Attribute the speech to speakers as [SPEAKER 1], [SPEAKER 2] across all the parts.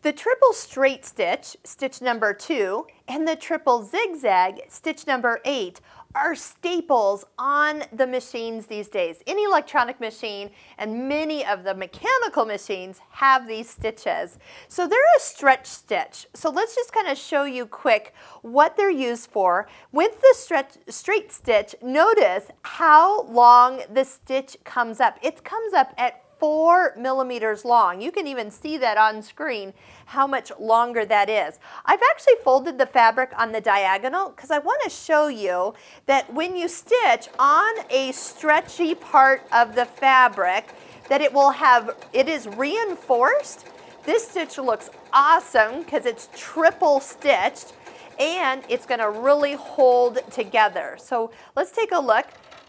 [SPEAKER 1] The triple straight stitch, stitch number 2, and the triple zigzag, stitch number 8, are staples on the machines these days. Any electronic machine and many of the mechanical machines have these stitches. So they're a stretch stitch. So let's just kind of show you quick what they're used for. With the straight stitch, notice how long the stitch comes up. It comes up at 4 millimeters long. You can even see that on screen, how much longer that is. I've actually folded the fabric on the diagonal because I want to show you that when you stitch on a stretchy part of the fabric, that it is reinforced. This stitch looks awesome because it's triple stitched and it's going to really hold together. So let's take a look.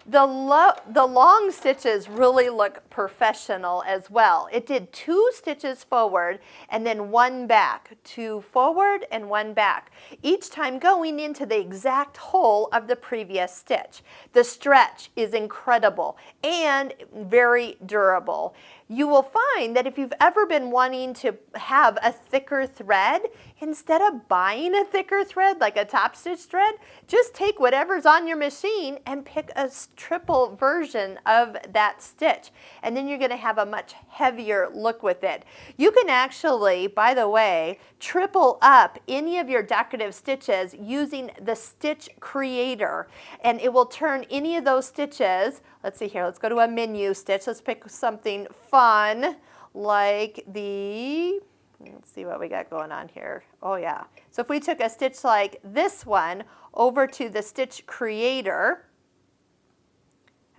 [SPEAKER 1] The long stitches really look professional as well. It did 2 stitches forward and then 1 back, 2 forward and 1 back, each time going into the exact hole of the previous stitch. The stretch is incredible and very durable. You will find that if you've ever been wanting to have a thicker thread, instead of buying a thicker thread like a top stitch thread, just take whatever's on your machine and pick a triple version of that stitch. And then you're going to have a much heavier look with it. You can actually, by the way, triple up any of your decorative stitches using the Stitch Creator. And it will turn any of those stitches, let's see here, let's go to a menu stitch. Let's pick something fun like let's see what we got going on here. Oh yeah. So if we took a stitch like this one over to the Stitch Creator,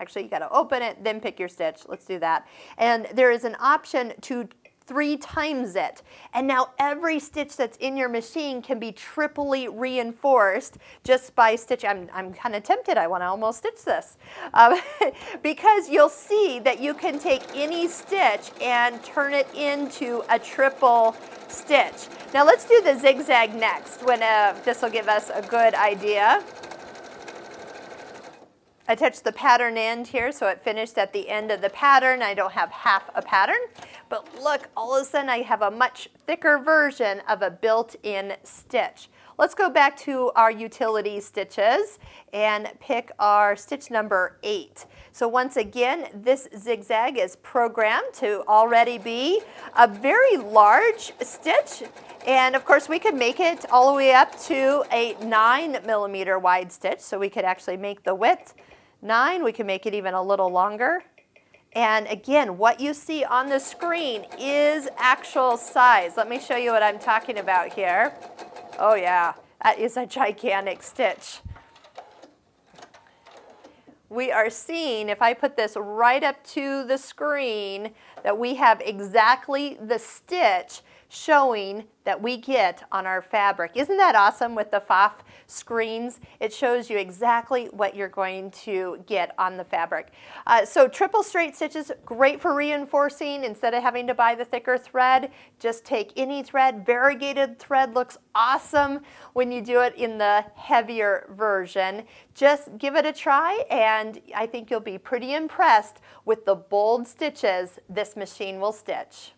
[SPEAKER 1] actually you got to open it, then pick your stitch. Let's do that. And there is an option to 3 times it. And now every stitch that's in your machine can be triply reinforced just by stitching. I'm kind of tempted. I want to almost stitch this. Because you'll see that you can take any stitch and turn it into a triple stitch. Now let's do the zigzag next, when this will give us a good idea. I touched the pattern end here, so it finished at the end of the pattern. I don't have half a pattern, but look, all of a sudden I have a much thicker version of a built-in stitch. Let's go back to our utility stitches and pick our stitch number 8. So once again, this zigzag is programmed to already be a very large stitch. And of course, we could make it all the way up to a 9 millimeter wide stitch, so we could actually make the width 9. We can make it even a little longer. And again, what you see on the screen is actual size. Let me show you what I'm talking about here. Oh yeah, that is a gigantic stitch. We are seeing, if I put this right up to the screen, that we have exactly the stitch showing that we get on our fabric. Isn't that awesome with the Pfaff screens? It shows you exactly what you're going to get on the fabric. So triple straight stitches, great for reinforcing. Instead of having to buy the thicker thread, just take any thread. Variegated thread looks awesome when you do it in the heavier version. Just give it a try, and I think you'll be pretty impressed with the bold stitches this machine will stitch.